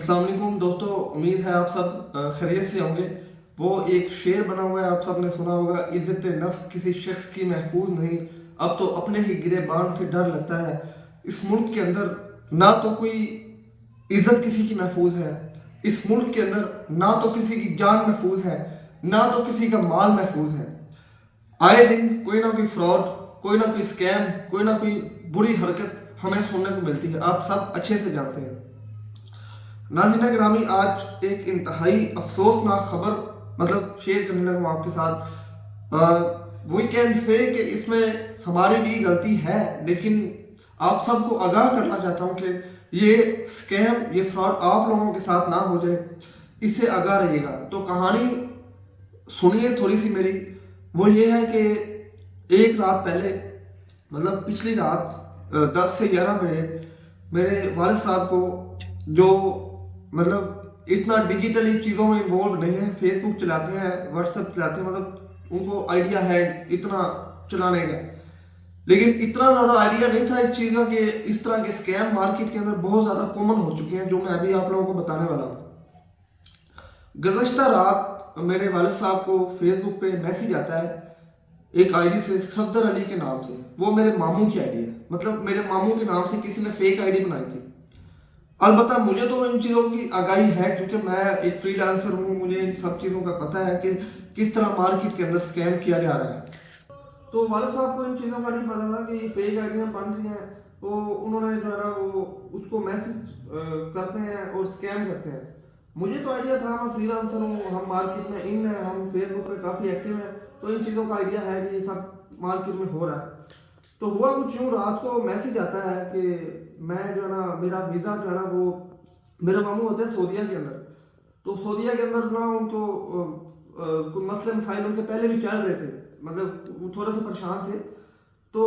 अस्सलाम वालेकुम दोस्तों, उम्मीद है आप सब खैरियत से होंगे। वो एक शेर बना हुआ है, आप सब ने सुना होगा, इज्जत नफ्स किसी शख्स की महफूज नहीं, अब तो अपने ही गिरेबान से डर लगता है। इस मुल्क के अंदर ना तो कोई इज्जत किसी की महफूज है, इस मुल्क के अंदर ना तो किसी की जान महफूज है, ना तो किसी का माल महफूज है। आए दिन कोई ना कोई फ्रॉड, कोई ना कोई स्कैम, कोई ना कोई बुरी हरकत हमें सुनने को मिलती है, आप सब अच्छे से जानते हैं। नाज़रीन गिरामी, आज एक इंतहाई अफसोसनाक खबर शेयर करने लगा हूँ आपके साथ। वी कैन से कि इसमें हमारी भी गलती है, लेकिन आप सबको आगाह करना चाहता हूँ कि ये स्कैम, ये फ्रॉड आप लोगों के साथ ना हो जाए, इससे आगाह रहिएगा। तो कहानी सुनिए थोड़ी सी मेरी। वो ये है कि एक रात पहले, पिछली रात 10 से 11 बजे मेरे वालिद साहब को, जो इतना डिजिटली चीज़ों में इन्वॉल्व नहीं है, फेसबुक चलाते हैं, व्हाट्सएप चलाते हैं, उनको आइडिया है इतना चलाने का, लेकिन इतना ज़्यादा आइडिया नहीं था इस चीज़ का कि इस तरह के स्कैम मार्केट के अंदर बहुत ज़्यादा कॉमन हो चुके हैं, जो मैं अभी आप लोगों को बताने वाला हूँ। गुज़श्ता रात मेरे वालिद साहब को फेसबुक पे मैसेज आता है एक आईडी से, सफदर अली के नाम से। वो मेरे मामू की आईडी है, मेरे मामू के नाम से किसी ने फेक आईडी बनाई थी। अलबत्ता मुझे तो इन चीज़ों की आगाही है, क्योंकि मैं एक फ्रीलांसर हूँ, मुझे इन सब चीज़ों का पता है कि किस तरह मार्केट के अंदर स्कैम किया जा रहा है। तो वालिद साहब को इन चीज़ों का नहीं पता था कि ये फेक आइडियाँ बन रही हैं, तो उन्होंने जो है ना वो उसको मैसेज करते हैं और स्कैम करते हैं। मुझे तो आइडिया था, मैं फ्रीलांसर हूँ, हम मार्केट में इन हैं, हम फेसबुक पे काफ़ी एक्टिव हैं, तो इन चीज़ों का आइडिया है कि ये सब मार्केट में हो रहा है। तो हुआ कुछ यूँ, रात को मैसेज आता है कि मैं जो है ना, मेरा वीज़ा जो है ना, वो मेरे मामू होते हैं सऊदीया के अंदर, तो सऊदीया के अंदर ना उनको कोई मसले मसाइल उनके पहले भी चल रहे थे, वो थोड़े से परेशान थे। तो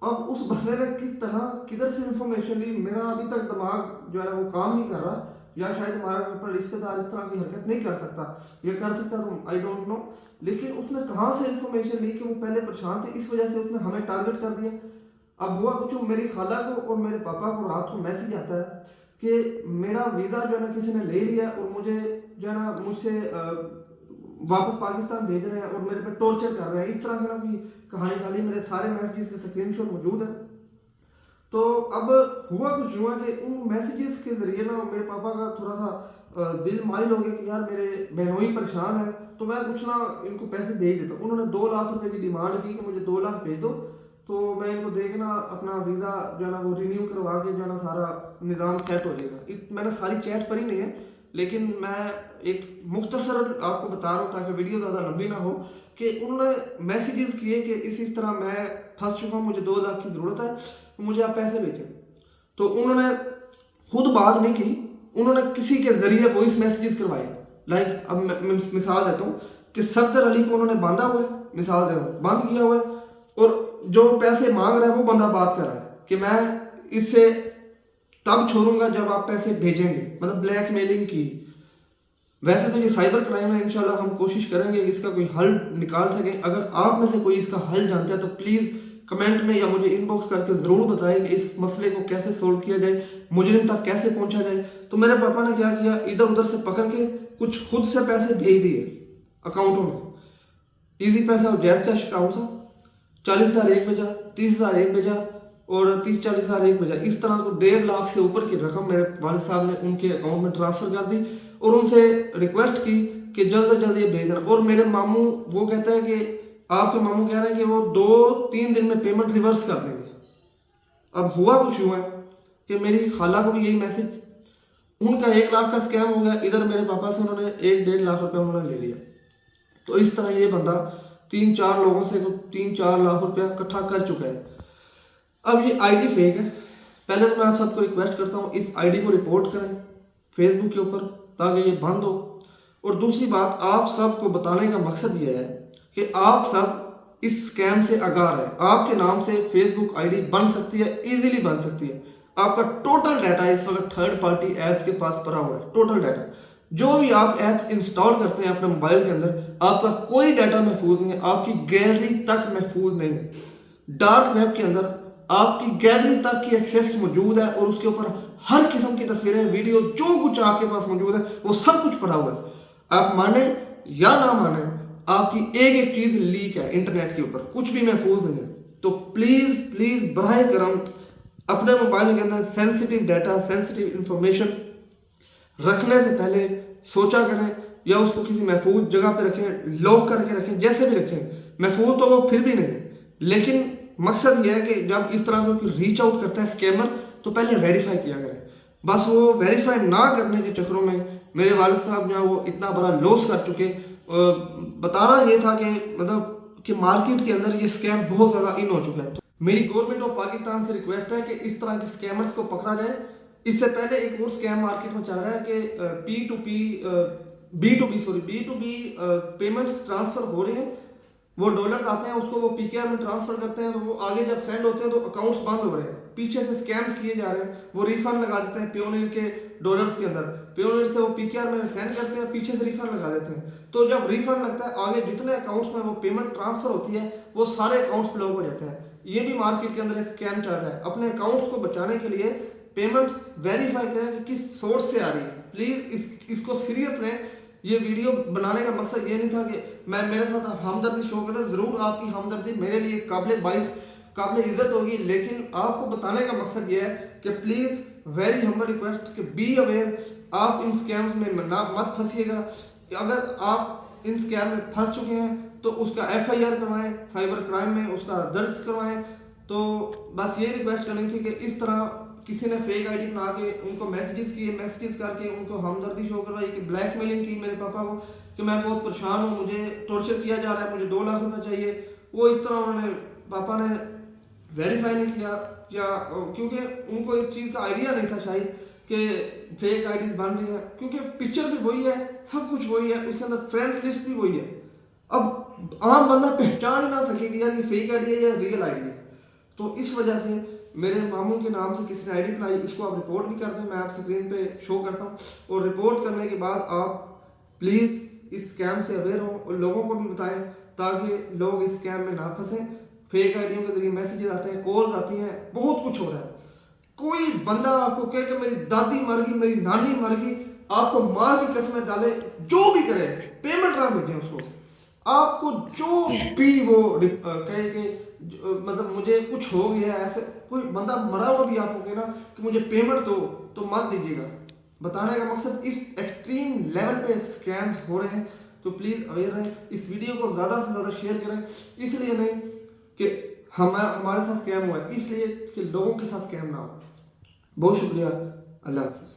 अब उस बंदे ने किस तरह किधर से इंफॉर्मेशन ली, मेरा अभी तक दिमाग जो है ना वो काम नहीं कर रहा, या शायद हमारा ऊपर रिश्तेदार इस तरह की हरकत नहीं कर सकता, या कर सकता तो आई डोंट नो, लेकिन उसने कहाँ से इंफॉर्मेशन ली कि वो पहले परेशान थे, इस वजह से उसने हमें टारगेट कर दिया। अब हुआ कुछ, मेरी खाला को और मेरे पापा को रात को मैसेज आता है कि मेरा वीज़ा जो है ना किसी ने ले लिया, और मुझे जो है ना मुझसे वापस पाकिस्तान भेज रहे हैं और मेरे पे टॉर्चर कर रहे हैं, इस तरह की ना की कहानी डाली। मेरे सारे मैसेजेस के स्क्रीनशॉट मौजूद हैं। तो अब हुआ कुछ हुआ कि उन मैसेजेस के ज़रिए ना मेरे पापा का थोड़ा सा दिल माइल हो गया कि यार मेरे बहनोई परेशान है, तो मैं कुछ ना इनको पैसे भेज देता हूँ। उन्होंने 2 लाख रुपए की डिमांड की कि मुझे 2 लाख भेज दो, तो मैं इनको देखना अपना वीज़ा जो है ना वो रिन्यू करवा के जो है ना सारा निज़ाम सेट हो जाएगा। मैंने सारी चैट पढ़ी नहीं है, लेकिन मैं एक मुख्तसर आपको बता रहा हूँ ताकि वीडियो ज़्यादा लंबी ना हो, कि उन्होंने मैसेजेस किए कि इस तरह मैं फंस चुका हूँ, मुझे 2 लाख की ज़रूरत है, मुझे आप पैसे भेजें। तो उन्होंने खुद बात नहीं की, उन्होंने किसी के ज़रिए वॉइस मैसेजेस करवाए। अब मैं मिसाल देता हूँ कि सफदर अली को उन्होंने बांधा हुआ है, मिसाल दे रहा हूँ, बंद किया हुआ है, और जो पैसे मांग रहा है वो बंदा बात कर रहा है कि मैं इससे तब छोड़ूंगा जब आप पैसे भेजेंगे, ब्लैकमेलिंग की। वैसे तो ये साइबर क्राइम है, इंशाल्लाह हम कोशिश करेंगे कि इसका कोई हल निकाल सकें। अगर आप में से कोई इसका हल जानता है तो प्लीज़ कमेंट में या मुझे इनबॉक्स करके ज़रूर बताएं कि इस मसले को कैसे सोल्व किया जाए, मुजरिम तक कैसे पहुंचा जाए। तो मेरे पापा ने क्या किया, इधर उधर से पकड़ के कुछ खुद से पैसे भेज दिए अकाउंटों में। ईजी पैसा और जैज़ कैश अकाउंट था, 40,000 एक भेजा, 30,000 एक भेजा, और 30-40,000 एक भेजा। इस तरह को 1.5 लाख से ऊपर की रकम मेरे वालिद साहब ने उनके अकाउंट में ट्रांसफ़र कर दी, और उनसे रिक्वेस्ट की कि जल्द से जल्द ये भेज देना। और मेरे मामू, वो कहते हैं कि आपके मामू कह रहे हैं कि वो 2-3 दिन में पेमेंट रिवर्स कर देंगे। अब हुआ कुछ हुआ है कि मेरी खाला को भी यही मैसेज, उनका 1 लाख का स्कैम हो गया, इधर मेरे पापा से उन्होंने 1-1.5 लाख रुपये उन्होंने ले लिया। तो इस तरह ये बंदा 3-4 लोगों से 3-4 लाख रुपया इकट्ठा कर चुका है। अब ये आईडी फेक है। पहले तो मैं आप सबको रिक्वेस्ट करता हूँ, इस आईडी को रिपोर्ट करें फेसबुक के ऊपर ताकि ये बंद हो। और दूसरी बात, आप सबको बताने का मकसद ये है कि आप सब इस स्कैम से आगाह हैं। आपके नाम से फेसबुक आईडी बन सकती है, इजीली बन सकती है। आपका टोटल डाटा इस वक्त थर्ड पार्टी ऐप्स के पास पड़ा हुआ है, टोटल डाटा। जो भी आप ऐप्स इंस्टॉल करते हैं अपने मोबाइल के अंदर, आपका कोई डाटा महफूज नहीं है, आपकी गैलरी तक महफूज नहीं है। डार्क वेब के अंदर آپ کی گیلری تک کی ایکسیس موجود ہے اور اس کے اوپر ہر قسم کی تصویریں ویڈیو جو کچھ آپ کے پاس موجود ہے وہ سب کچھ پڑا ہوا ہے. آپ مانیں یا نہ مانیں آپ کی ایک ایک چیز لیک ہے انٹرنیٹ کے اوپر, کچھ بھی محفوظ نہیں ہے. تو پلیز براہ کرم اپنے موبائل کے اندر سینسیٹیو ڈیٹا سینسیٹیو انفارمیشن رکھنے سے پہلے سوچا کریں, یا اس کو کسی محفوظ جگہ پہ رکھیں, لاک کر کے رکھیں, جیسے بھی رکھیں. محفوظ تو وہ پھر بھی نہیں ہے, لیکن مقصد یہ ہے کہ جب اس طرح کوئی ریچ آؤٹ کرتا ہے اسکیمر تو پہلے ویریفائی کیا کریں. بس وہ ویریفائی نہ کرنے کے چکروں میں میرے والد صاحب جو وہ اتنا بڑا لوس کر چکے. بتانا یہ تھا کہ مطلب کہ مارکیٹ کے اندر یہ اسکیم بہت زیادہ ان ہو چکا ہے. تو میری گورنمنٹ آف پاکستان سے ریکویسٹ ہے کہ اس طرح کے اسکیمرز کو پکڑا جائے. اس سے پہلے ایک اور اسکیم مارکیٹ میں چل رہا ہے کہ B to B payments transfer ہو رہے ہیں. وہ ڈالرز آتے ہیں, اس کو وہ پی کے آر میں ٹرانسفر کرتے ہیں, تو وہ آگے جب سینڈ ہوتے ہیں تو اکاؤنٹس بند ہو رہے ہیں, پیچھے سے اسکیمز کیے جا رہے ہیں. وہ ریفنڈ لگا دیتے ہیں پیونیر کے ڈالرز کے اندر, پیونیر سے وہ پی کے آر میں سینڈ کرتے ہیں, پیچھے سے ریفنڈ لگا دیتے ہیں. تو جب ریفنڈ لگتا ہے آگے جتنے اکاؤنٹس میں وہ پیمنٹ ٹرانسفر ہوتی ہے وہ سارے اکاؤنٹس بلاک ہو جاتے ہیں. یہ بھی مارکیٹ کے اندر ایک اسکیم چل رہا ہے. اپنے اکاؤنٹس کو بچانے کے لیے پیمنٹس ویریفائی کریں کہ کس سورس سے آ رہی ہے. پلیز اس کو سیریس لیں. یہ ویڈیو بنانے کا مقصد یہ نہیں تھا کہ میں میرے ساتھ ہمدردی شو کریں, ضرور آپ کی ہمدردی میرے لیے قابل عزت ہوگی, لیکن آپ کو بتانے کا مقصد یہ ہے کہ پلیز ویری ہمبل ریکویسٹ کہ بی اویئر, آپ ان اسکیمز میں مت پھنسیے گا. اگر آپ ان اسکیم میں پھنس چکے ہیں تو اس کا ایف آئی آر کروائیں, سائبر کرائم میں اس کا درج کروائیں. تو بس یہ ریکویسٹ کرنی تھی کہ اس طرح کسی نے فیک آئی ڈی بنا کے ان کو میسیجز کر کے ان کو ہمدردی شو کروائی, کہ بلیک میلنگ کی میرے پاپا کو کہ میں بہت پریشان ہوں, مجھے ٹارچر کیا جا رہا ہے, مجھے 2 لاکھ روپے چاہیے. وہ اس طرح انہوں نے پاپا نے ویریفائی نہیں کیا, یا کیونکہ ان کو اس چیز کا آئیڈیا نہیں تھا شاید کہ فیک آئی ڈیز بن رہی ہیں, کیونکہ پکچر بھی وہی ہے, سب کچھ وہی ہے, اس کے اندر فرینڈ لسٹ بھی وہی ہے. اب عام بندہ پہچان ہی نہ سکے کہ یار یہ فیک آئی ڈی ہے یا ریئل آئی ڈی ہے. تو اس وجہ سے میرے ماموں کے نام سے کسی نے آئی ڈی بنائی, اس کو آپ رپورٹ بھی کر دیں, میں آپ اسکرین پہ شو کرتا ہوں. اور رپورٹ کرنے کے بعد آپ پلیز اس اسکیم سے اویئر ہوں اور لوگوں کو بھی بتائیں تاکہ لوگ اس اسکیم میں نہ پھنسیں. فیک آئی ڈیوں کے ذریعے میسیجز آتے ہیں, کالز آتی ہیں, بہت کچھ ہو رہا ہے. کوئی بندہ آپ کو کہے کہ میری دادی مر گئی, میری نانی مر گئی, آپ کو ماں کی قسمیں ڈالے, جو بھی کرے پیمنٹ نہ بھیجیں اس کو. آپ کو جو بھی وہ کہے کہ مطلب مجھے کچھ ہو گیا ہے, ایسے کوئی بندہ مرا ہوا بھی آپ کو کہنا کہ مجھے پیمنٹ دو, تو مت دیجیے گا. بتانے کا مقصد اس ایکسٹریم لیول پہ اسکیمز ہو رہے ہیں. تو پلیز اویئر رہیں, اس ویڈیو کو زیادہ سے زیادہ شیئر کریں. اس لیے نہیں کہ ہمارے ساتھ اسکیم ہوا ہے, اس لیے کہ لوگوں کے ساتھ اسکیم نہ ہو. بہت شکریہ, اللہ حافظ.